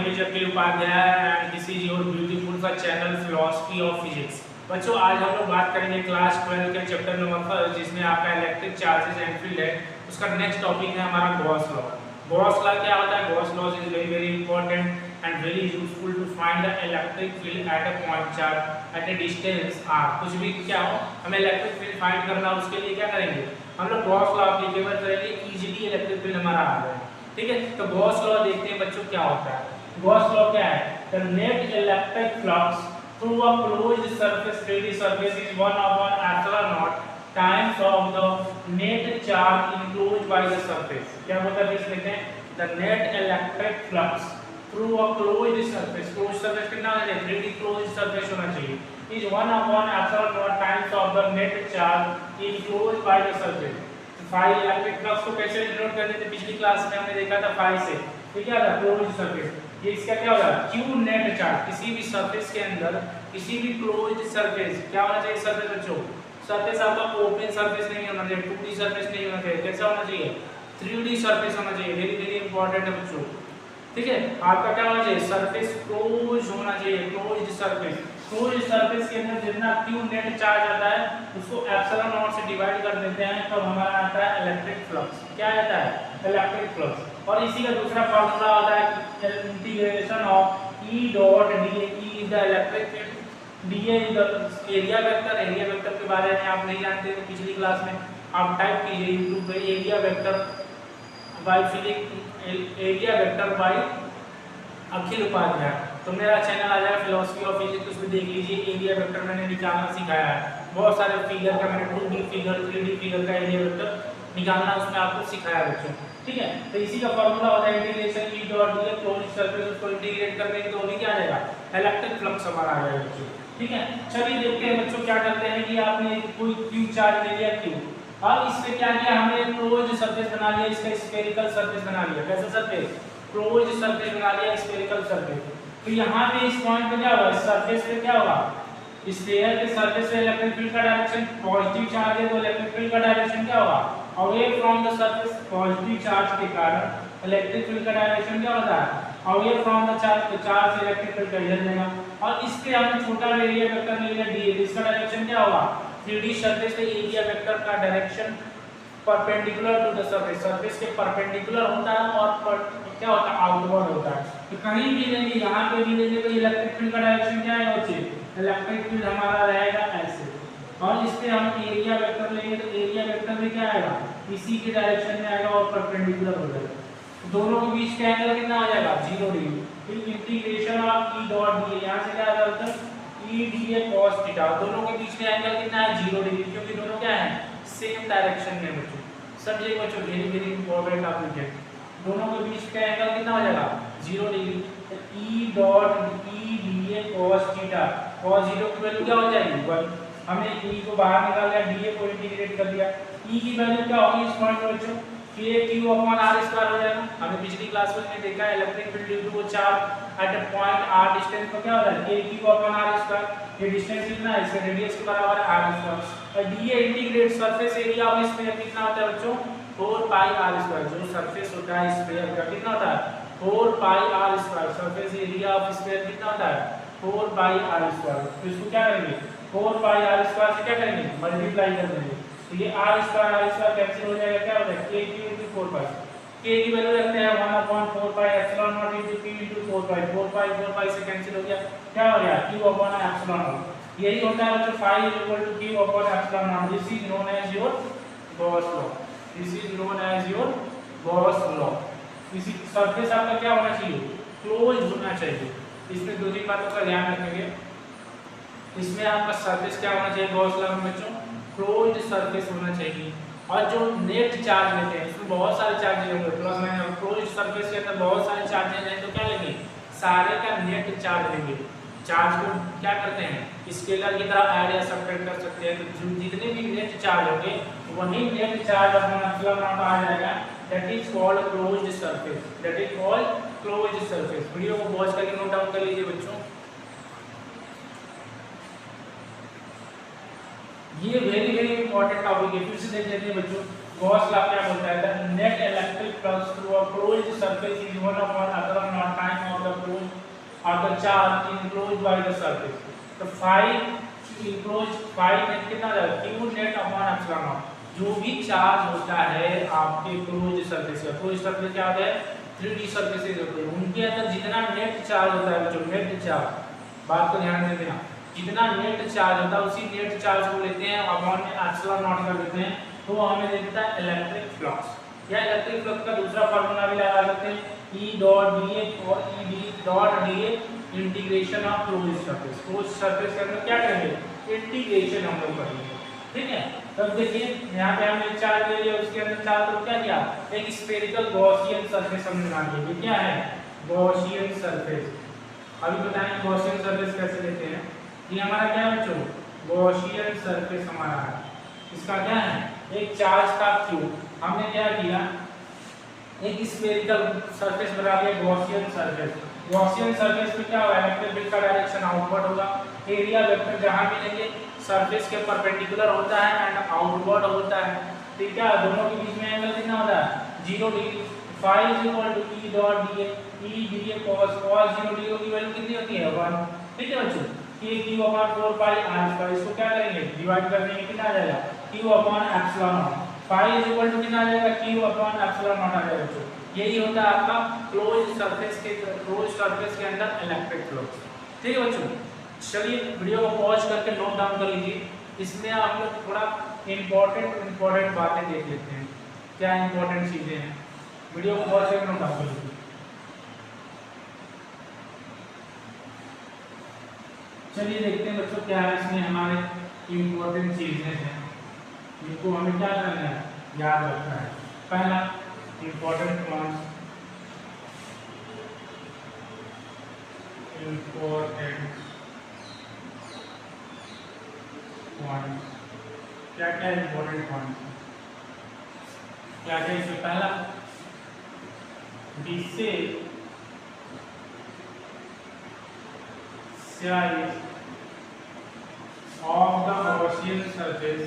name is Akhil Upadhyay and this is your beautiful सा channel philosophy of physics। बच्चों आज हम लोग बात करेंगे क्लास 12 के चैप्टर नंबर 1 जिसमें आपका इलेक्ट्रिक चार्जेस एंड फील्ड है। उसका नेक्स्ट टॉपिक है हमारा गॉस लॉ। गॉस लॉ क्या होता है? Gauss law is very very important and very useful to find the electric field at a point charge at a distance r। कुछ भी क्या हो हमें इलेक्ट्रिक फील्ड फाइंड करना, उसके लिए क्या करेंगे हम लोग गॉस लॉ एप्लीकेबल करेंगे, इजीली इलेक्ट्रिक फील्ड हमारा आ जाएगा। ठीक है, तो गॉस लॉ देखते हैं बच्चों क्या होता है। गॉस लॉ क्या है? The net electric flux through a closed surface 3D surface is 1/ε0 times of the net charge enclosed by the surface। क्या होता है इसमें लिखते हैं the net electric flux through a closed surface। closed surface कितना होना चाहिए? 3D closed surface होना चाहिए। is 1/ε0 times of the net charge enclosed by the surface। Phi electric flux को कैसे डिनोट करते थे? पिछली क्लास में हमने देखा था फाई से। ठीक है, क्लोज्ड सरफेस, ये इसका क्या होगा? Q net charge. किसी भी सरफेस के अंदर किसी भी क्लोज्ड सरफेस क्या होना चाहिए? सरफेस बच्चों, सरफेस आपका ओपन सरफेस नहीं होना चाहिए, 2D सरफेस नहीं होना चाहिए, कैसा होना चाहिए? 3D सरफेस होना चाहिए। वेरी वेरी इंपॉर्टेंट है बच्चों। ठीक है, आपका क्या होना चाहिए? सरफेस क्लोज होना चाहिए, क्लोज्ड सरफेस। क्लोज्ड सरफेस के अंदर जितना क्यू नेट चार्ज आता है उसको एप्सिलॉन नॉट से डिवाइड कर देते हैं, तब हमारा आता है इलेक्ट्रिक फ्लक्स। क्या आता है? Electric flux. और इसी का दूसरा फार्मूला होता है integration of E dot D. E is the electric field, D is the area vector. Area vector के बारे में आप नहीं जानते थे, पिछली क्लास में आप टाइप कीजिए यूट्यूब पे area vector by physics, area vector by Akhil Upadhyay, तो मेरा चैनल आ जाएगा फिलॉसफी ऑफ फिजिक्स, उसमें देख लीजिए। एरिया वेक्टर मैंने निकालना सिखाया है, बहुत सारे फिगर का मैंने 2D फिगर 3D फिगर का एरिया वेक्टर निकालना उसमें आपको सिखाया बच्चों। ठीक है, तो इसी का फार्मूला होता है integration E dot D closed surface, उसको इंटीग्रेट कर देंगे तो अभी क्या आ जाएगा? इलेक्ट्रिक फ्लक्स हमारा आ जाएगा बच्चों। ठीक है, चलिए देखते हैं बच्चों क्या करते हैं कि आपने कोई क्यू चार्ज ले लिया क्यू, और इस पे क्या किया हमने? क्लोज्ड सरफेस बना लिया, इसका स्फेरिकल सरफेस बना लिया। कैसा सरफेस? क्लोज्ड सरफेस बना लिया, स्फेरिकल सरफेस। तो यहाँ पे इस पॉइंट पे क्या होगा? इस सरफेस पे क्या होगा? स्फीयर के सरफेस पे इलेक्ट्रिक फील्ड का डायरेक्शन पॉजिटिव चार्ज है, तो इलेक्ट्रिक फील्ड का डायरेक्शन क्या होगा? Away from the surface. Positive charge के कारण इलेक्ट्रिक फील्ड का डायरेक्शन क्या होता है? Away from the charge. तो चार्ज से इलेक्ट्रिक फील्ड का इधर जाएगा, और इस पे हमने छोटा एरिया वेक्टर ले लिया डी। इसका डायरेक्शन क्या होगा? 3D सरफेस पे एरिया वेक्टर का direction perpendicular to the surface. Surface के परपेंडिकुलर होता है और क्या होता है? आउटवर्ड होता है। तो कहीं भी लेंगे, यहाँ पे भी लेंगे, तो इलेक्ट्रिक फील्ड का डायरेक्शन क्या है बच्चे? इलेक्ट्रिक फील्ड हमारा रहेगा ऐसे, और इस पे हम एरिया वेक्टर लेंगे तो एरिया वेक्टर में क्या आएगा? इसी के डायरेक्शन में आएगा और परपेंडिकुलर हो जाएगा। तो दोनों के बीच का एंगल कितना आ जाएगा? 0 डिग्री। फिर integration of E dot D, यहाँ से क्या आ जाएगा? E D A cos theta. दोनों के बीच का एंगल कितना है? 0 डिग्री, क्योंकि दोनों क्या है? सेम डायरेक्शन में बच्चों। समझिए बच्चों, वेरी वेरी इंपॉर्टेंट टॉपिक है। दोनों के बीच का एंगल कितना हो जाएगा? 0 डिग्री। तो E dot E D A cos theta, cos 0 की वैल्यू क्या हो जाएगी? 1। हमने ई को बाहर निकाल लिया, डी ए को इंटीग्रेट कर दिया। ई की वैल्यू क्या होगी इस पॉइंट पे बच्चों? k q upon r square हो जाएगा। हमने पिछली क्लास में देखा है electric field due to charge at a point r distance को क्या होता है? k q upon r square. ये डिस्टेंस कितना है? इसका रेडियस के बराबर है r स्क्वायर। और D A integrate surface area of sphere कितना होता है बच्चों? 4 पाई r स्क्वायर। जो सरफेस होता है स्फीयर का कितना होता है? 4 pi r square. Surface area of sphere कितना होता है? 4 पाई r स्क्वायर। तो इसको क्या करेंगे? 4 पाई r स्क्वायर से क्या करेंगे? मल्टीप्लाई कर देंगे, तो ये r स्क्वायर कैंसिल हो जाएगा। क्या हो जाएगा? k q into 4 pi. k की वैल्यू रखते हैं 1/4 pi epsilon naught into q into 4 pi. 4 pi से कैंसिल हो गया, क्या हो गया? q upon epsilon naught. यही होता है बच्चों phi equal to q upon epsilon naught. This is known as your Gauss law. This is known as your Gauss law. इसी सरफेस आपका क्या होना चाहिए? क्लोज होना चाहिए। इसमें दो तीन बातों का ध्यान रखेंगे। इसमें आपका सरफेस क्या होना चाहिए गॉस लॉ में बच्चों? क्लोज्ड सरफेस होना चाहिए। और जो नेट चार्ज लेते हैं इसमें बहुत सारे चार्जेस होंगे, प्लस माइनस। क्लोज्ड सरफेस के अंदर बहुत सारे चार्जेस हैं, तो क्या लेंगे? सारे का नेट चार्ज लेंगे। चार्ज को क्या करते हैं? स्केलर की तरह ऐड या सब्ट्रैक्ट कर सकते हैं। तो जितने भी नेट चार्ज होंगे वही नेट चार्ज अपना एप्सिलॉन नॉट आ जाएगा। That is called closed surface. That is called closed surface. Video को पॉज करके नोट डाउन कर लीजिए बच्चों। ये वेरी वेरी इंपॉर्टेंट टॉपिक है, फिर से देख लेते हैं बच्चों। गॉस लॉ क्या बोलता है? The net electric flux through a closed surface is 1/ε0 time of the closed charge enclose by the surface. तो 5 इनक्लोज 5 नेट कितना आ जाएगा q net upon epsilon naught. जो भी चार्ज होता है आपके क्लोज सरफेस का, क्लोज सरफेस क्या होता है 3D सरफेसेस होते हैं, उनके अंदर जितना नेट चार्ज होता है, जो नेट चार्ज बात को ध्यान से देना, जितना नेट चार्ज होता है उसी नेट चार्ज को लेते हैं अपॉन में एप्सिलॉन नॉट कर देते हैं, तो वो हमें देता है इलेक्ट्रिक फ्लक्स। या इलेक्ट्रिक फ्लक्स का दूसरा फार्मूला भी लगा सकते हैं E डॉट dA और E dot dA integration of close surface. Close surface के अंदर क्या करेंगे इंटीग्रेशन हम लोग करेंगे, ठीक है। तब देखिए यहाँ पे हमने चार्ज ले लिया, उसके अंदर चार्ज तो क्या किया एक स्फेरिकल गॉसियन सरफेस हमने बना लिया। ये क्या है गॉसियन सरफेस। अभी बताएंगे गॉसियन सरफेस कैसे लेते हैं। ये हमारा क्या है बच्चों गॉसियन सरफेस हमारा है, इसका क्या है एक चार्ज का q, हमने क्या किया एक स्फेरिकल सरफेस बना दिया गॉसियन सरफेस। गॉसियन सरफेस में क्या होगा इलेक्ट्रिक फील्ड का डायरेक्शन आउटवर्ड होगा, एरिया वेक्टर जहां भी लेंगे सरफेस के परपेंडिकुलर होता है एंड आउटवर्ड होता है, ठीक है। दोनों के बीच में एंगल कितना होता है 0 degree. phi E dot dA, E dA cos 0 degree की वैल्यू कितनी होती है 1, ठीक है बच्चों। k q/4 pi r², इसको क्या करेंगे डिवाइड कर देंगे, कितना आ जाएगा q/ε0। phi कितना आ जाएगा q/ε0 आ जाएगा बच्चों। यही होता है आपका क्लोज सरफेस के अंदर इलेक्ट्रिक फ्लक्स, ठीक है बच्चों। चलिए वीडियो को पॉज करके नोट डाउन कर लीजिए, इसमें आप लोग थोड़ा इंपॉर्टेंट बातें देख लेते हैं, क्या इंपॉर्टेंट चीजें हैं। वीडियो को पॉज करके नोट डाउन कर लीजिए। चलिए देखते हैं बच्चों क्या है इसमें हमारे इंपॉर्टेंट चीजें हैं, जिनको हमें क्या करना है याद रखना है। पहला इंपॉर्टेंट पॉइंट, क्या क्या इंपॉर्टेंट पॉइंट क्या क्या इसमें पहला जिससे size of the Gaussian surface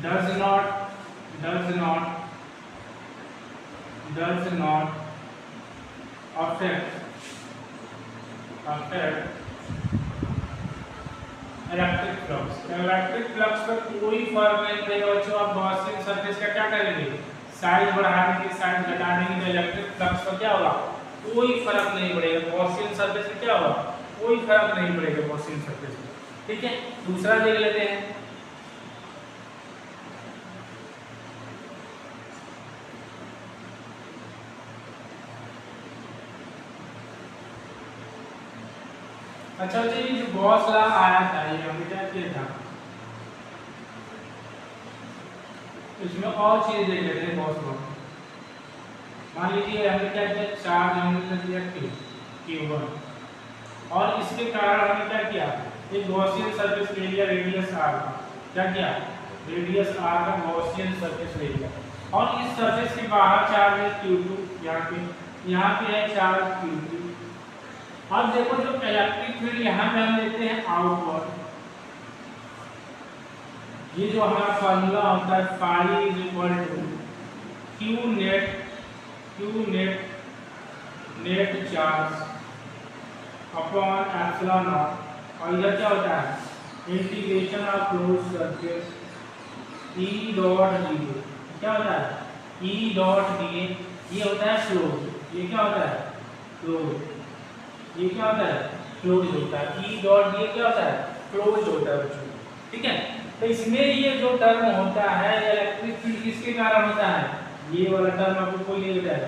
does not affect electric flux. Electric flux पर कोई फर्क नहीं पड़ेगा बच्चों। आप गॉसियन सरफेस का क्या करेंगे साइज बढ़ा देंगे साइज घटा देंगे, तो इलेक्ट्रिक फ्लक्स पर क्या होगा कोई फर्क नहीं पड़ेगा। गॉसियन सरफेस में क्या होगा कोई फर्क नहीं पड़ेगा गॉसियन सरफेस में, ठीक है। दूसरा देख लेते हैं, अच्छा जी जो गॉस लॉ आया था ये हमने क्या किया था, इसमें और चीज देख लेते हैं गॉस लॉ। मान लीजिए हमने क्या किया चार्ज हमने दिया q1 और इसके कारण हमने क्या किया एक गॉसियन सरफेस ले लिया रेडियस r का, क्या किया रेडियस r का गॉसियन सरफेस ले लिया, और इस सरफेस के बाहर चार्ज है q2, यहाँ पे है चार्ज q3। अब देखो जो इलेक्ट्रिक फील्ड यहाँ पे हम लेते हैं आउटवर्ड, ये जो हमारा फार्मूला होता है phi q net charge upon epsilon not, और इधर क्या होता है integration of close surface E dot dA, क्या होता है E डॉट dA, ये होता है क्लोज, ये क्या होता है क्लोज, ये क्या होता है क्लोज होता है। E डॉट dA क्या होता है क्लोज होता है बच्चों, ठीक है। तो इसमें ये जो टर्म होता है इलेक्ट्रिक फील्ड किसके कारण होता है, ये वाला टर्म आपको कोई नहीं होता है।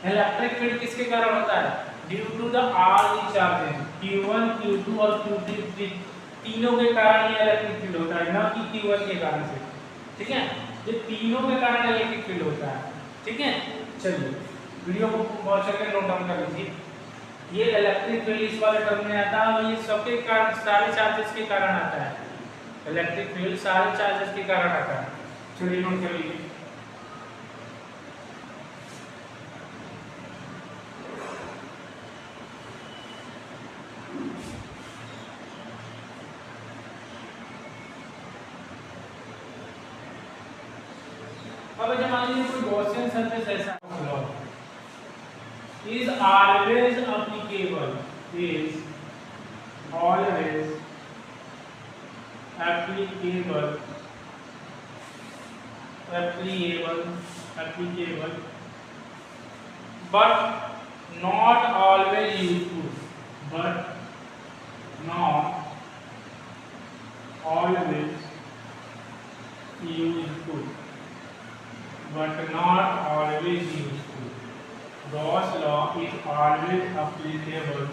इलेक्ट्रिक फील्ड किसके कारण होता है due to the R charges q1 q2 और q3, तीनों के कारण ये इलेक्ट्रिक फील्ड होता है, ना कि q1 के कारण से, ठीक है। ये तीनों के कारण इलेक्ट्रिक फील्ड होता है, ठीक है। चलिए वीडियो को पॉज करके नोट डाउन कर लीजिए। ये इलेक्ट्रिक फील्ड इस वाले टर्म में आता है और ये सबके कारण सारे चार्जेस के कारण आता है। इलेक्ट्रिक फील्ड सारे चार्जेस के कारण आता है। चलिए नोट कर लीजिए। अब जब मान लीजिए कोई गॉसियन सरफेस ऐसा law is always applicable is always applicable but not always useful but not always useful but not always useful. Gauss law is always applicable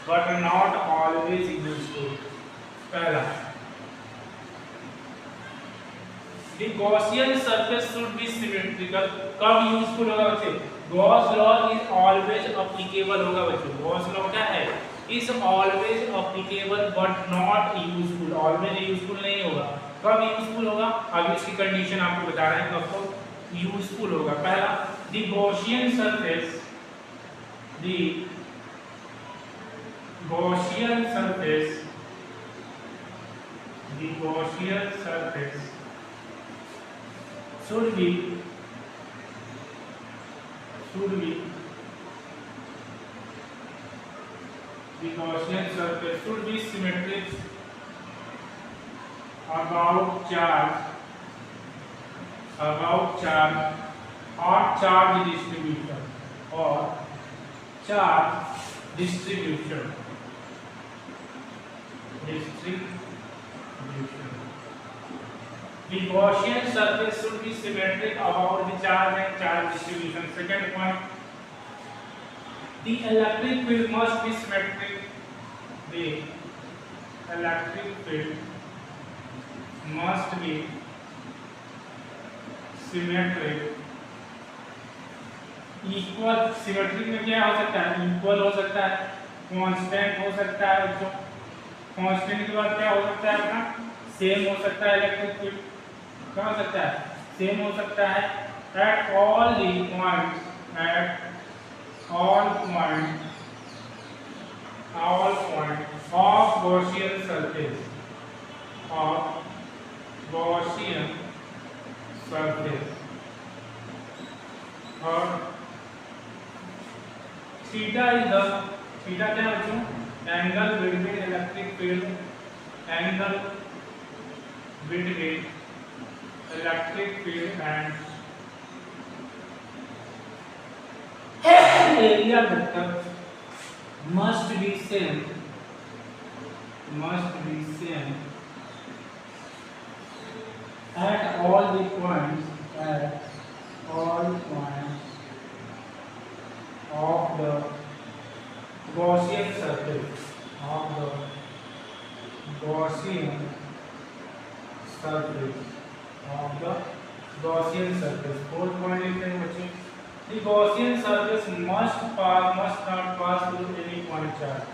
but not always useful. पहला, the Gaussian surface should be symmetrical. कब useful होगा बच्चे? Gauss law is always applicable होगा बच्चों. Gauss law क्या है? Is always applicable but not useful. Always useful नहीं होगा. कब यूजफुल होगा? अभी इसकी कंडीशन आपको बता रहे हैं कब तो यूजफुल होगा. पहला, the Gaussian surface should be the Gaussian surface should be symmetric about charge or charge distribution. The Gaussian surface should be symmetric about the charge and charge distribution. Second point, the electric field must be symmetric. The electric field must be symmetric. Equal, symmetric में क्या हो सकता है? Equal हो सकता है, constant हो सकता है बच्चों. कांस्टेंट के बाद क्या हो सकता है अपना? सेम हो सकता है. इलेक्ट्रिक फील्ड क्या हो सकता है? सेम हो सकता है. At all points of Gaussian surface और थीटा क्या है बच्चों? Angle between electric field and area vector must be same at all the points of the Gaussian surface Fourth point is that the Gaussian surface must not pass through any point charge.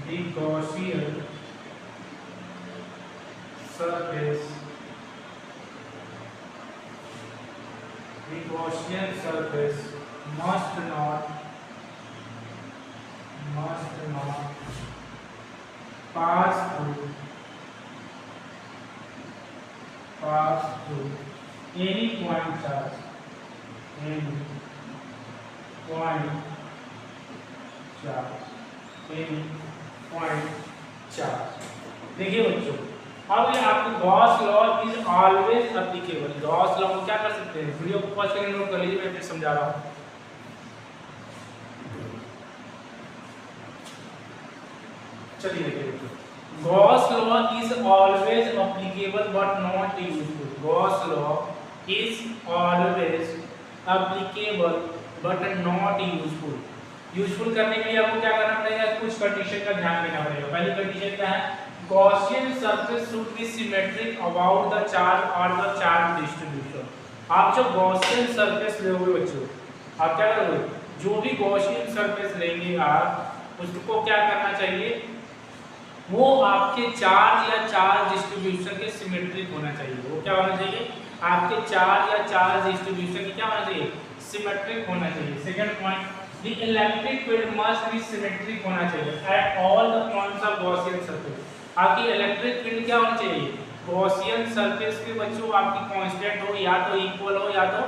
The Gaussian surface must not pass through any point charge. देखिए बच्चों, अब ये आपको Gauss law is always applicable. Gauss law को क्या कर सकते हैं? वीडियो को पॉज करके नोट कर लीजिए, मैं फिर समझा रहा हूँ. चलिए देखिए बच्चों, Gauss law is always applicable but not useful. Gauss law is always applicable but not useful. Useful करने के लिए आपको क्या करना पड़ेगा? कुछ कंडीशन का ध्यान देना पड़ेगा. पहली कंडीशन क्या है? Gaussian surface should be symmetric about the charge or the charge distribution. आप जो Gaussian surface लोगे बच्चों, आप क्या करोगे? जो भी Gaussian surface लेंगे आप, उसको क्या करना चाहिए? वो आपके चार्ज या चार्ज डिस्ट्रीब्यूशन के सिमेट्रिक होना चाहिए. वो क्या होना चाहिए? आपके चार्ज या चार्ज डिस्ट्रीब्यूशन की क्या होना चाहिए? सिमेट्रिक होना चाहिए. Second point, the electric field must be symmetric होना चाहिए at all the points of Gaussian surface. आपकी इलेक्ट्रिक फील्ड क्या होनी चाहिए? गॉसियन सरफेस के बच्चों आपकी कांस्टेंट हो, या तो इक्वल हो या तो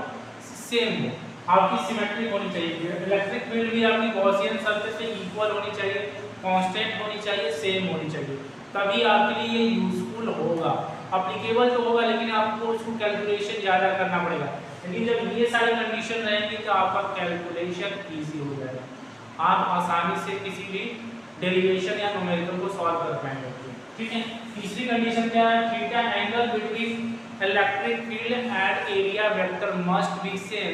सेम हो, आपकी सिमेट्रिक होनी चाहिए। इलेक्ट्रिक फील्ड भी आपकी गॉसियन सरफेस से इक्वल होनी चाहिए, कांस्टेंट होनी चाहिए, सेम होनी चाहिए, तभी आपके लिए ये यूजफुल होगा। अप्लीकेबल तो होगा लेकिन आपको उसको कैलकुलेशन ज़्यादा करना पड़ेगा, लेकिन जब ये सारी कंडीशन रहेंगी तो आपका कैलकुलेशन ईजी हो जाएगा, आप आसानी से किसी भी डेरिवेशन या न्यूमेरिकल को सॉल्व कर पाएंगे। ठीक है, तीसरी कंडीशन क्या है, theta angle between electric field and area vector must be same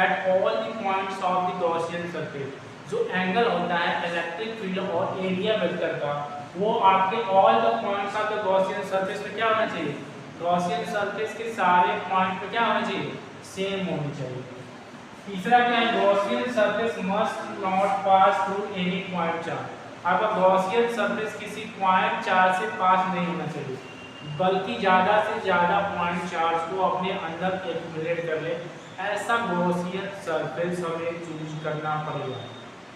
at all the points of the Gaussian surface. जो एंगल होता है इलेक्ट्रिक फील्ड और एरिया वेक्टर का, वो आपके all the points of the Gaussian surface में क्या होना चाहिए, गॉसियन सरफेस के सारे पॉइंट पे क्या होना चाहिए, सेम होनी चाहिए। तीसरा क्या है, Gaussian surface must not pass through any point charge. आपका गॉसियन सरफेस किसी पॉइंट चार्ज से पास नहीं होना चाहिए, बल्कि ज़्यादा से ज़्यादा पॉइंट चार्ज को अपने अंदर एक्यूमुलेट कर ले, ऐसा गॉसियन सरफेस हमें चूज करना पड़ेगा।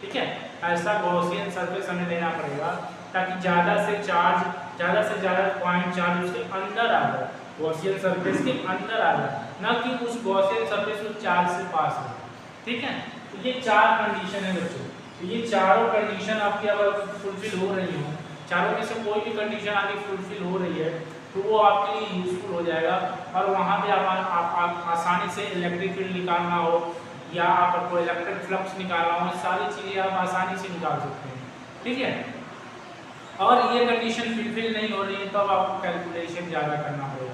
ठीक है, ऐसा गॉसियन सरफेस हमें लेना पड़ेगा ताकि ज़्यादा से ज़्यादा पॉइंट चार्ज उसके अंदर आ जाए, गॉसियन सरफेस के अंदर आ जाए, ना कि उस गॉसियन सरफेस उस चार्ज से पास हो। ठीक है, तो ये चार कंडीशन है बच्चों, तो ये चारों कंडीशन आपकी अगर फुलफिल हो रही हो, चारों में से कोई भी कंडीशन आपकी फुलफिल हो रही है तो वो आपके लिए यूजफुल हो जाएगा, और वहाँ पे आप आसानी से इलेक्ट्रिक फील्ड निकालना हो या आपको इलेक्ट्रिक फ्लक्स निकालना हो, सारी चीज़ें आप आसानी से निकाल सकते हैं। ठीक है, और ये कंडीशन फुलफिल नहीं हो रही है तो अब आपको कैलकुलेशन ज़्यादा करना होगा,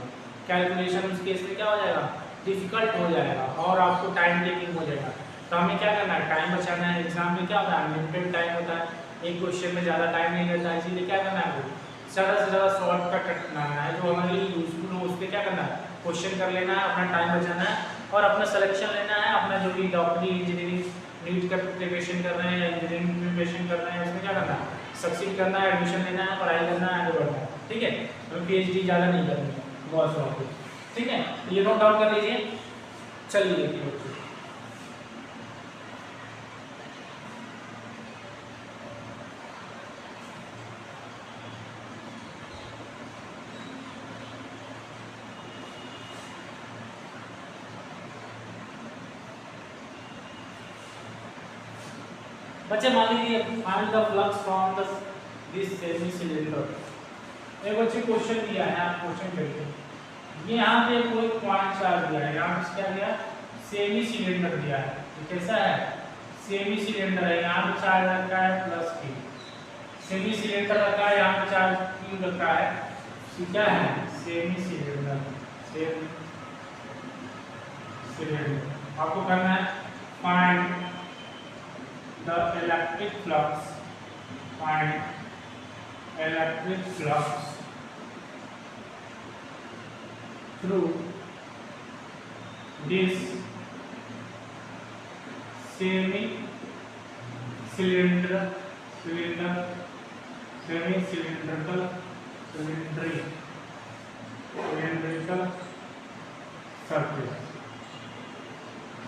कैलकुलेशन उस केस में क्या हो जाएगा, डिफिकल्ट हो जाएगा और आपको टाइम टेकिंग हो जाएगा। तो हमें क्या करना है, टाइम बचाना है। एग्जाम में क्या होता है, लिमिटेड टाइम होता है, एक क्वेश्चन में ज़्यादा टाइम नहीं रहता है, इसीलिए क्या करना है, ज़्यादा से ज़्यादा शॉर्टकट रखना है, जो हमारे लिए यूजफुल हो उस पर क्या करना है, क्वेश्चन कर लेना है, अपना टाइम बचाना है और अपना सिलेक्शन लेना है। अपना जो भी डॉक्टरी इंजीनियरिंग नीट का प्रिपरेशन कर रहे हैं या इंजीनियरिंग प्रिपरेशन कर रहे हैं, उसमें क्या करना है, सक्सीड करना है, एडमिशन लेना है, पढ़ाई करना है, आगे बढ़ना है। ठीक है, तो PhD ज़्यादा नहीं करनी है, बहुत शौक है। ठीक है, ये नोट डाउन कर लीजिए। चलिए बच्चे, मान लीजिए find the flux from the this semi cylinder. एक बच्चे क्वेश्चन दिया है, आप क्वेश्चन करिए। ये यहाँ पे कोई पॉइंट चार्ज दिया है, यहाँ पे क्या दिया, सेमी सिलेंडर दिया है। तो कैसा है, सेमी सिलेंडर है, यहाँ पे चार्ज रखा है +Q। सेमी सिलेंडर रखा है, यहाँ पे चार्ज Q रखा है, क्या है, सेमी सिलेंडर, सेमी सिलेंडर। आपको करना है find the electric flux, find electric flux through this semi cylindrical surface।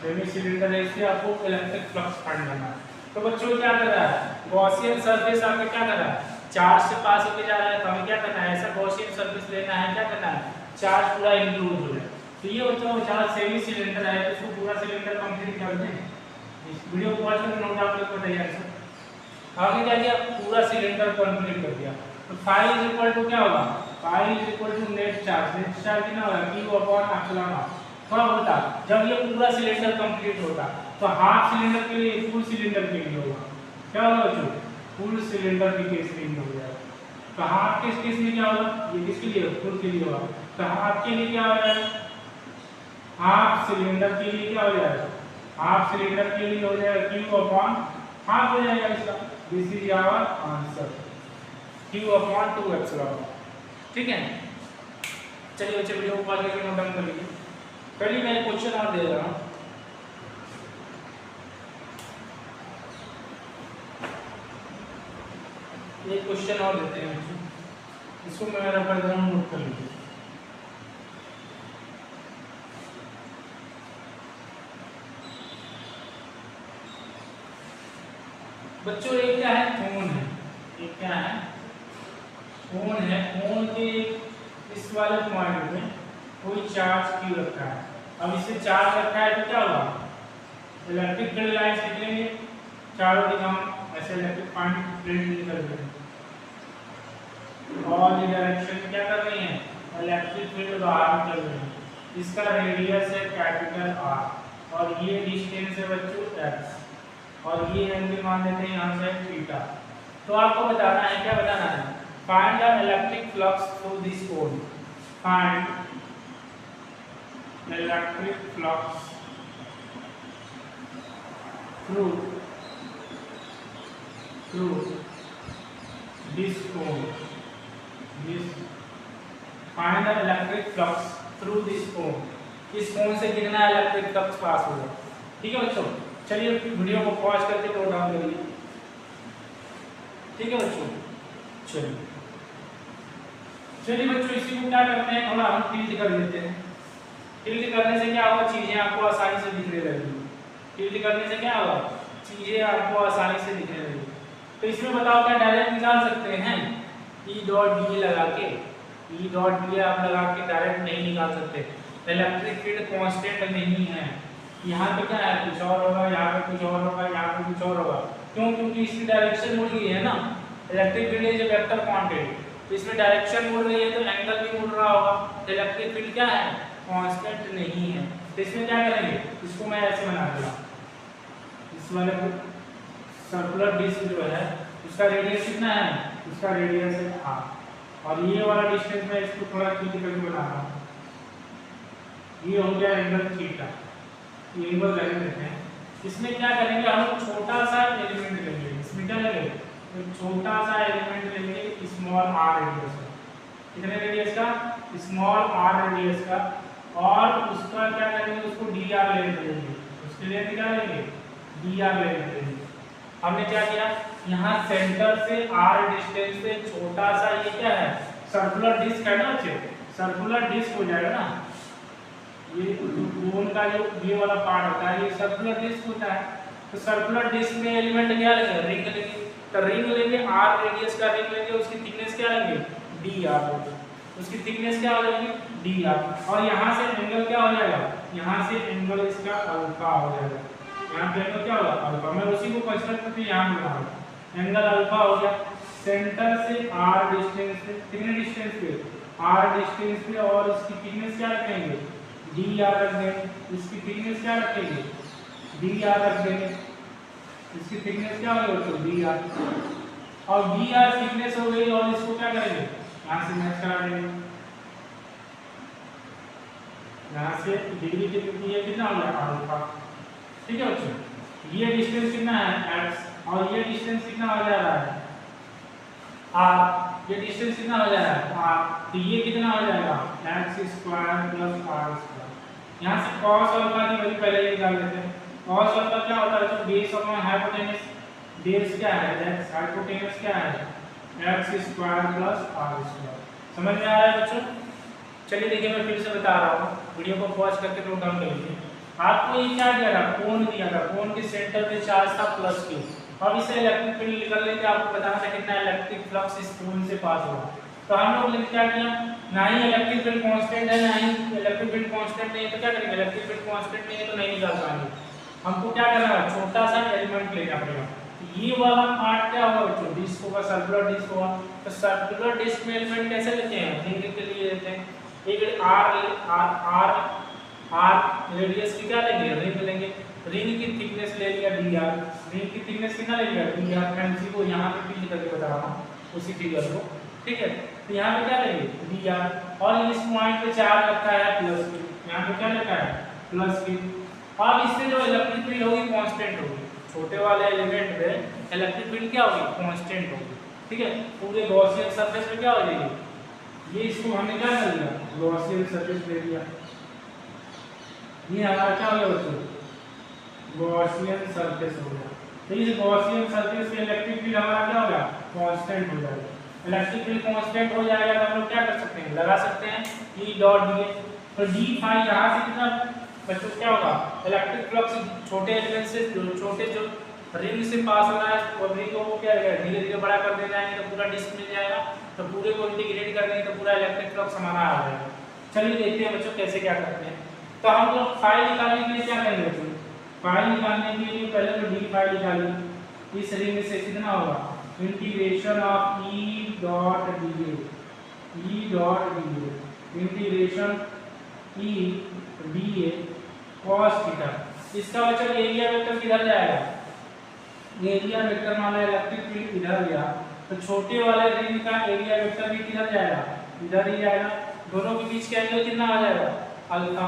Semi cylinder है, इससे आपको इलेक्ट्रिक फ्लक्स फाइंड करना है। तो बच्चों क्या कर रहा है, गॉसियन सरफेस आपका क्या कर रहा है, चार्ज से पास होके जा रहा है, तो हमें क्या करना है, ऐसा गॉसियन सरफेस लेना है, क्या करना है, चार्ज पूरा इंक्लूड हो जाए। तो ये बच्चों चार्ज सेमी सिलेंडर है, तो इसको पूरा सिलेंडर कंप्लीट कर दें। इस वीडियो को वॉच करके नोट डाउन करके तैयार से हमने क्या किया, पूरा सिलेंडर कंप्लीट कर दिया। तो फाई इज इक्वल टू क्या होगा, phi is equal to net charge. Net charge कितना होगा, Q/ε0। थोड़ा होता जब ये पूरा सिलेंडर कंप्लीट होता, तो हाफ सिलेंडर के लिए, फुल सिलेंडर के लिए होगा क्या होगा बच्चों, फुल सिलेंडर के केस में हो जाएगा। तो हाफ के केस में क्या होगा, ये किसके लिए, फुल के लिए होगा। तो हाफ के लिए क्या हो जाएगा, हाफ सिलेंडर के लिए क्या हो जाएगा, हाफ सिलेंडर के लिए हो जाएगा Q/हाफ हो जाएगा इसका। This is our answer, Q/2ε। ठीक है, चलिए बच्चे वीडियो को पॉज करके नोट डाउन कर लीजिए। पहले मैं क्वेश्चन और दे रहा हूँ, एक क्वेश्चन और देते हैं, इसको मैं रेफर कर रहा हूँ, नोट कर लीजिए। बच्चों एक क्या है, कोण है, एक क्या है, कोण है। कोण के इस वाले पॉइंट में कोई चार्ज क्यू रखा है, अब इसे चार्ज रखा है तो क्या होगा, इलेक्ट्रिक फील्ड लाइंस निकलेंगे चारों दिशाओं ऐसे इलेक्ट्रिक फील्ड निकल रहे हैं और ये डायरेक्शन क्या कर रही है, इलेक्ट्रिक फील्ड बाहर निकल रही है। इसका रेडियस है कैपिटल आर और ये डिस्टेंस है बच्चों x और ये एंगल मान लेते हैं यहाँ से थीटा। तो आपको बताना है, क्या बताना है, find the electric flux through this cone, find electric flux through this cone, find the electric flux through this cone, इस कोन से कितना इलेक्ट्रिक फ्लक्स पास होगा। ठीक है बच्चों, चलिए वीडियो को पॉज करके नोट डाउन करिए। ठीक है बच्चों, चलिए बच्चों इसी को क्या करते हैं, थोड़ा हम टिल्ट कर देते हैं। टिल्ट करने से क्या होगा, चीजें आपको आसानी से दिखने लगेंगी। टिल्ट करने से क्या होगा, चीजें आपको आसानी से दिखने लगेंगी। तो इसमें बताओ क्या डायरेक्ट निकाल सकते हैं, ई डॉट डी लगा के, ई डॉट डी आप लगा के डायरेक्ट नहीं निकाल सकते, इलेक्ट्रिक फील्ड कांस्टेंट नहीं है। यहाँ पे क्या है, कुछ और होगा, यहाँ पे कुछ और होगा, यहाँ पे कुछ और होगा। क्यों, क्योंकि इसकी डायरेक्शन मुड़ गई है ना, electric field is a vector quantity, तो इसमें डायरेक्शन मुड़ रही है तो एंगल भी मुड़ रहा होगा। तो इलेक्ट्रिक फील्ड क्या है, कांस्टेंट नहीं है। तो इसमें क्या करेंगे, इसको मैं ऐसे बना दूंगा, इस वाले को सर्कुलर डिस्क जो है उसका रेडियस कितना है, उसका रेडियस है r और ये वाला डिस्टेंस मैं इसको थोड़ा क्लिक करके बना रहा हूँ, ये हो गया एंगल थीटा, ये एंगल रहने देते हैं। इसमें क्या करेंगे, हम छोटा सा एलिमेंट लेंगे, इसमें क्या लेंगे, एक छोटा सा एलिमेंट लेंगे स्मॉल r रेडियस का, कितने रेडियस का, स्मॉल r रेडियस का, और उसका क्या करेंगे, उसको dr लेने देंगे, उसके लिए क्या लेंगे, dr लेने देंगे। हमने क्या किया, यहाँ सेंटर से r डिस्टेंस पे छोटा सा, ये क्या है, सर्कुलर डिस्क है ना बच्चे, सर्कुलर डिस्क हो जाएगा ना, ये कोन का जो ये वाला पार्ट होता है ये सर्कुलर डिस्क होता है। तो सर्कुलर डिस्क में एलिमेंट क्या लेंगे, रिंग लेंगे, तो रिंग लेंगे r रेडियस का रिंग लेंगे, उसकी थिकनेस क्या लेंगे, dr, उसकी थिकनेस क्या हो जाएगी, dr, और यहाँ से एंगल क्या हो जाएगा, यहाँ से एंगल इसका अल्फा हो जाएगा, यहाँ पे एंगल क्या होगा, अल्फा। मैं उसी को कंसीडर करके यहाँ बना रहा हूँ, एंगल अल्फा हो गया। सेंटर से r डिस्टेंस पे, कितने डिस्टेंस पे, r डिस्टेंस पे, और इसकी थिकनेस क्या रखेंगे, dr रख देंगे, इसकी थिकनेस क्या रखेंगे, dr रख देंगे, इसकी थिकनेस क्या होगी तो dr, और dr थिकनेस हो गई, और इसको क्या करेंगे, यहाँ से मैच करा देंगे, यहाँ से डिग्री कितना हो गया अल्फा। ठीक है बच्चों, ये डिस्टेंस कितना है x और ये डिस्टेंस कितना हो जा रहा है r, ये डिस्टेंस कितना हो जा रहा है r, तो ये कितना हो जाएगा x square plus r square. यहाँ से cos अल्फा की वैल्यू पहले ही निकाल लेते हैं। cos अल्फा क्या होता है, तो बेस अपॉन हाइपोटेनस, बेस क्या है x, हाइपोटेनस क्या है x square plus r square. समझ में आ रहा है बच्चों। चलिए देखिए मैं फिर से बता रहा हूँ, वीडियो को पॉज करके नोट डाउन कर लीजिए। आपको ये क्या दिया था, कोन दिया था, कोन के सेंटर पे चार्ज था प्लस q। अब इसे इलेक्ट्रिक फील्ड निकल लेके आपको बताना था कितना इलेक्ट्रिक फ्लक्स इस कोन से पास होगा। तो हम लोग ने क्या किया, ना ही इलेक्ट्रिक फील्ड कांस्टेंट है, ना ही इलेक्ट्रिक फील्ड कांस्टेंट नहीं है, तो क्या करेंगे, इलेक्ट्रिक फील्ड कांस्टेंट नहीं है तो नहीं निकाल पाएंगे। हमको क्या करना है, छोटा सा एलिमेंट लेना पड़ेगा। ये वाला पार्ट क्या होगा बच्चों, डिस्क होगा, सर्कुलर डिस्क होगा। तो सर्कुलर डिस्क में एलिमेंट कैसे लेते हैं, रिंग के लिए लेते हैं। एक r रेडियस की क्या लेंगे, रिंग लेंगे, रिंग की थिकनेस ले लिया dr, रिंग की थिकनेस कितना ले लिया dr। मैं उसी को यहाँ पे फिल करके बता रहा हूँ, उसी फिगर को। ठीक है, तो यहाँ पे क्या लेंगे dr, और इस पॉइंट पे चार्ज रखा है प्लस q, यहाँ पे क्या लिखा है प्लस q। अब इससे जो इलेक्ट्रिक फील्ड होगी कांस्टेंट होगी, छोटे वाले एलिमेंट पे इलेक्ट्रिक फील्ड क्या होगी, कांस्टेंट होगी। ठीक है, पूरे गॉसियन सरफेस पे क्या हो जाएगी, ये इसको हमने क्या कर लिया, गॉसियन सरफेस ले लिया। ये हमारा क्या हो गया बच्चों, गॉसियन सरफेस हो गया। तो इस गॉसियन सरफेस पे इलेक्ट्रिक फील्ड हमारा क्या हो गया, कांस्टेंट हो जाएगा। इलेक्ट्रिक फील्ड कांस्टेंट हो जाएगा तो हम लोग क्या कर सकते हैं, लगा सकते हैं E डॉट डी। तो डी फाई यहाँ से कितना बच्चों क्या होगा, इलेक्ट्रिक फ्लक्स छोटे एलिमेंट से छोटे जो रिंग से पास हो रहा है और रिंग को क्या है धीरे धीरे बड़ा करते जाएंगे तो पूरा डिस्क मिल जाएगा, तो पूरे को इंटीग्रेट कर देंगे तो पूरा इलेक्ट्रिक फ्लक्स हमारा आ जाएगा। चलिए देखते हैं बच्चों कैसे क्या करते हैं। तो हम लोग फाई निकालने के लिए क्या करेंगे बच्चों, फाई निकालने के लिए पहले तो डी फाई निकालिए। इस रिंग से कितना होगा integration of E dot D a integration E D A cos theta. इसका बच्चों एरिया वेक्टर किधर जाएगा, एरिया वेक्टर वाला इलेक्ट्रिक फील्ड इधर गया तो छोटे वाले रिंग का एरिया वेक्टर भी किधर जाएगा, इधर ही जाएगा। दोनों के बीच का एंगल कितना आ जाएगा अल्फा,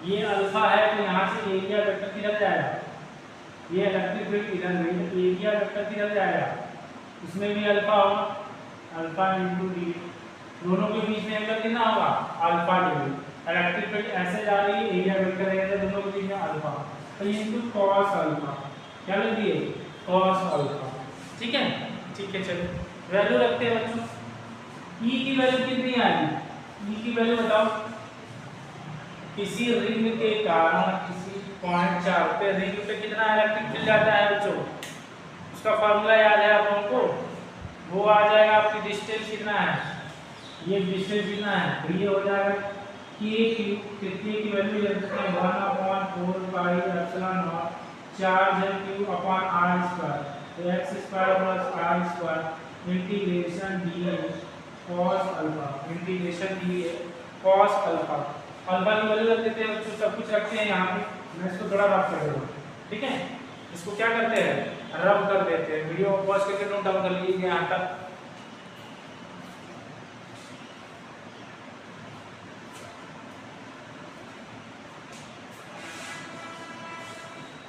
ये अल्फा है तो यहाँ से एरिया वेक्टर किधर जाएगा, ये इलेक्ट्रिक फील्ड इधर गई तो एरिया वेक्टर किधर जाएगा, उसमें भी अल्फा होगा, अल्फा इंटू डी। दोनों के बीच में एंगल कितना होगा अल्फा डिग्री। इलेक्ट्रिक फील्ड ऐसे जा रही है, एरिया वेक्टर है दोनों के बीच में अल्फा, तो ये इनटू cos अल्फा, क्या लिख दिए cos अल्फा। ठीक है चलिए वैल्यू रखते हैं बच्चों। E की वैल्यू कितनी आएगी, E की वैल्यू बताओ। किसी रिंग के कारण किसी पॉइंट चार्ज पे रिंग पे कितना इलेक्ट्रिक फील्ड जाता है बच्चों, उसका फार्मूला याद है आप लोगों को, वो आ जाएगा आपकी डिस्टेंस कितना है, ये डिस्टेंस कितना है तो ये हो जाएगा k क्यूब, कितने की वैल्यू ले सकते हैं 1/4 पाई एप्सिलॉन नॉट चार्ज है q अपॉन r स्क्वायर, तो x square plus r square integration dA cos alpha, integration dA cos alpha. Alpha की वैल्यू रख देते हैं बच्चों, सब कुछ रखते हैं यहाँ पे। मैं इसको थोड़ा रफ कर दूंगा, ठीक है। इसको क्या करते हैं रब कर देते हैं। वीडियो को पॉज करके नोट डाउन कर लीजिए यहाँ तक।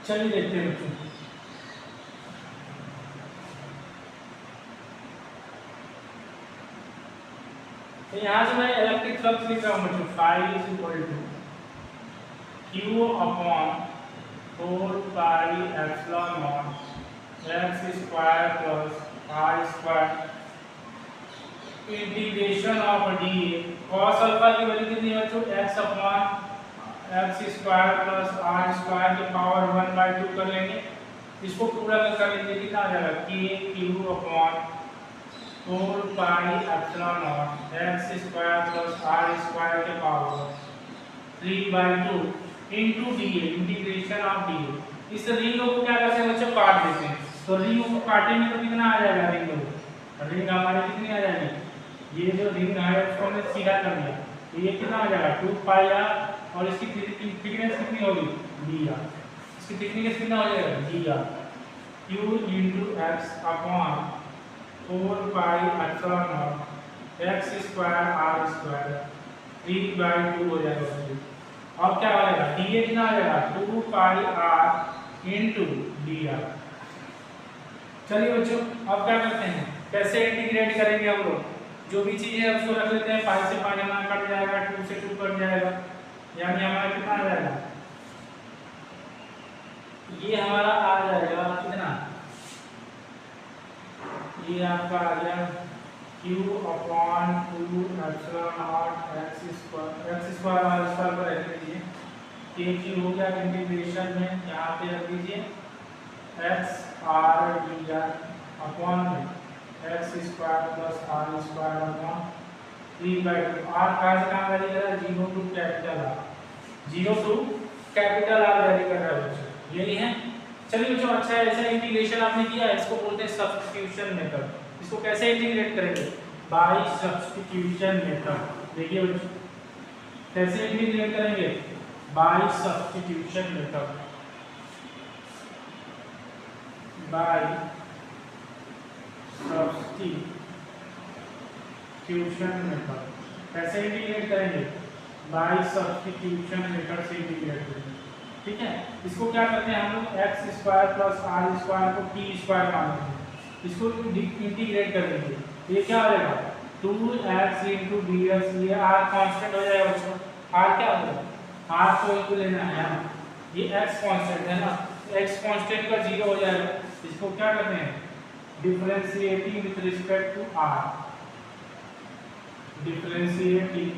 चलिए देखते हैं बच्चों। तो यहाँ से मैं इलेक्ट्रिक फ्लक्स लिख रहा हूँ बच्चों, phi is equal to Q upon 4 pi epsilon naught x square plus are square integration of D cos alpha की वैल्यू कितनी है बच्चों, X upon X square plus are square की पावर 1/2 कर लेंगे। इसको पूरा कर लेंगे कितना आ जाएगा k q upon 4 pi epsilon naught x square plus are square के power 3/2 into d integration of d. इस रिंग को क्या करते हैं बच्चों काट देते हैं, तो रिंग को काटेंगे तो कितना आ जाएगा रिंग हमारी कितनी आ जाएगी, ये जो रिंग है उसको हमने सीधा कर दिया तो ये कितना आ जाएगा 2 पाई आर और इसकी थिकनेस कितनी होगी डी आर, इसकी थिकनेस कितना हो जाएगा D R Q into X upon 4 pi epsilon naught x square R square 3/2 हो जाएगा। अब क्या हो जाएगा डी ए कितना आ जाएगा 2 पाई आर इंटू डी आर। चलिए बच्चों अब क्या करते हैं, कैसे इंटीग्रेट करेंगे हम लोग, जो भी चीजें है उसको रख लेते हैं। 5 से 5 हमारा कट जाएगा, 2 से 2 कट जाएगा, यानी हमारा कितना आ जाएगा, ये हमारा आ जाएगा कितना, ये आपका आ गया q upon 2 epsilon naught x square R square पर रख लीजिए, k क्यू हो गया इंटीग्रेशन में यहाँ पे रख दीजिए x r D R upon X square plus are square upon 3/2। r कहाँ से कहाँ वैरी कर रहा है 0 to capital R, 0 to capital R vary कर रहा है बच्चों, यही है। चलिए बच्चों अच्छा है, ऐसा इंटीग्रेशन आपने किया, इसको बोलते हैं सब्स्टिट्यूशन मेथड। इसको कैसे इंटीग्रेट करेंगे बाय सब्स्टिट्यूशन मेथड। देखिए बच्चों कैसे इंटीग्रेट करेंगे by substitution method, by substitution method. कैसे इंटीग्रेट करेंगे बाय सब्स्टिट्यूशन मेथड से इंटीग्रेट करेंगे, ठीक है। इसको क्या करते हैं हम लोग X square plus are square को टी स्क्वायर मानते हैं, इसको इंटीग्रेट कर देंगे, ये क्या हो जाएगा 2x इंटू dx, ये r कांस्टेंट हो जाएगा बच्चों। r क्या होगा r को इनको लेना है ना, ये x कांस्टेंट है ना, x कांस्टेंट का 0 हो जाएगा। इसको क्या करते हैं differentiating with respect to r, differentiating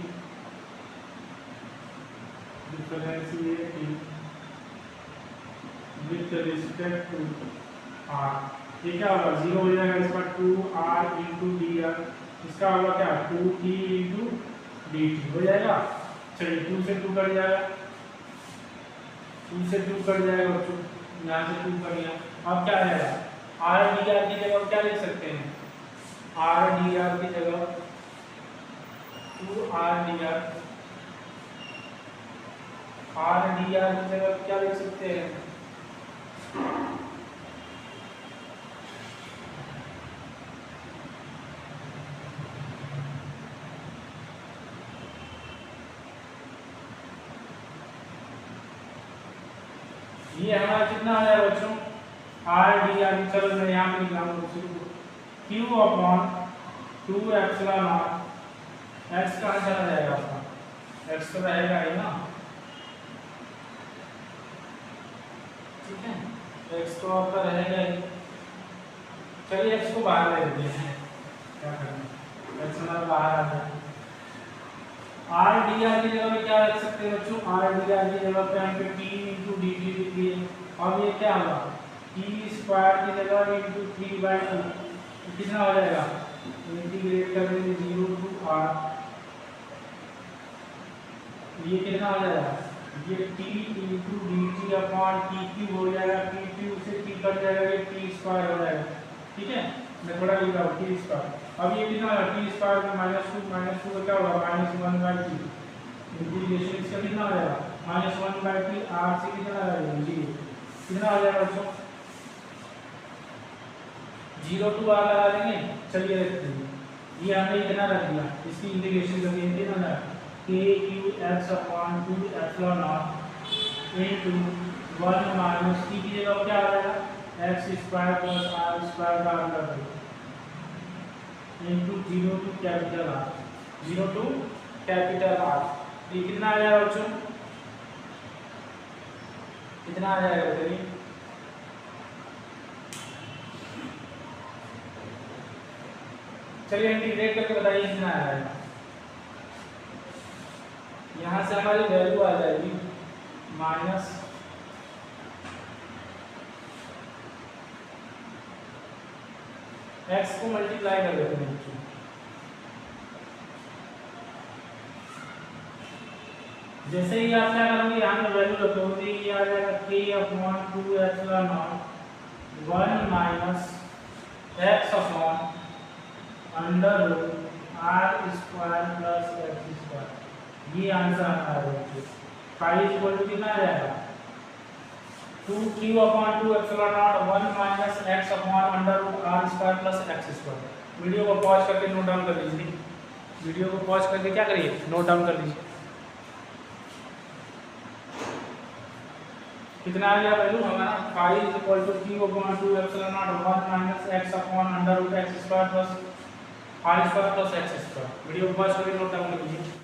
with respect to R. ये क्या होगा, 0 हो जाएगा, इसका 2r इंटू डी आर, इसका होगा क्या 2t इंटू डी टी हो जाएगा। चलिए 2 से 2 कट जाएगा, 2 से 2 कट जाएगा बच्चों, यहाँ से 2 कट गया। अब क्या आ जाएगा, आर डी आर की जगह क्या लिख सकते हैं, आर डी आर की जगह 2r D R, R D R की जगह क्या लिख सकते हैं, ये हमारा कितना आ जाएगा बच्चों, आर डी आर। चलो मैं यहाँ पे लिख रहा हूँ, Q upon 2 epsilon R, X कहाँ चला जाएगा आपका, एक्स तो रहेगा ही ना, ठीक है, एक्स तो आपका रहेगा ही। चलिए एक्स को बाहर ले लेते हैं, क्या करना, एक्स हमारा बाहर आ जाए। आर डी आर की जगह पे क्या रख सकते हैं बच्चों, आर डी आर की जगह पे हम टी इंटू डी टी लिख दिए। अब ये क्या होगा, टी स्क्वायर की जगह इंटू 3/2, कितना हो जाएगा, इंटीग्रेट कर देंगे 0 टू आर, ये कितना हो जाएगा, ये T into D T upon T Q हो जाएगा, टी क्यू से टी कट जाएगा, ये टी स्क्वायर हो जाएगा, ठीक है, मैं थोड़ा लिख रहा हूँ टी स्क्वायर। अब ये कितना होगा, टी स्क्वायर में -2 क्या होगा, -1/t, इंटीग्रेशन इसका कितना हो जाएगा, -1/t, आर से कितना आ जाएगा, 0, कितना आ जाएगा बच्चों, 0 टू आर लगा देंगे। चलिए रखते हैं, ये हमने इतना रख दिया, इसकी इंटीग्रेशन करके कितना आ k q x upon 2 epsilon naught into 1 minus t की जगह क्या आ जाएगा, x square plus r square का under root into 0 to capital R, 0 to capital R। ये कितना आ जाएगा बच्चों, कितना आ जाएगा बताइए, चलिए इंटीग्रेट करके बताइए कितना आ जाएगा। यहाँ से हमारी वैल्यू आ जाएगी माइनस x को मल्टीप्लाई कर देते हैं बच्चों, जैसे ही आप क्या करोगे, यहाँ पे वैल्यू रखोगे, ये आ जाएगा k upon 2 epsilon naught 1 minus x upon under root r square plus x square. ये आंसर आ रहा है, फाइव इक्वल टू कितना आ जाएगा, 2q upon 2 epsilon naught 1 minus x upon under root r square plus x square. Video को pause करके note down कर लीजिए, वीडियो को पॉज करके क्या करिए, नोट डाउन कर लीजिए। कितना आ गया वैल्यू हमारा, 5 equal to q upon 2 epsilon naught 1 minus x upon under root x square plus r square plus x square. Video को पॉज करके नोट डाउन कर लीजिए।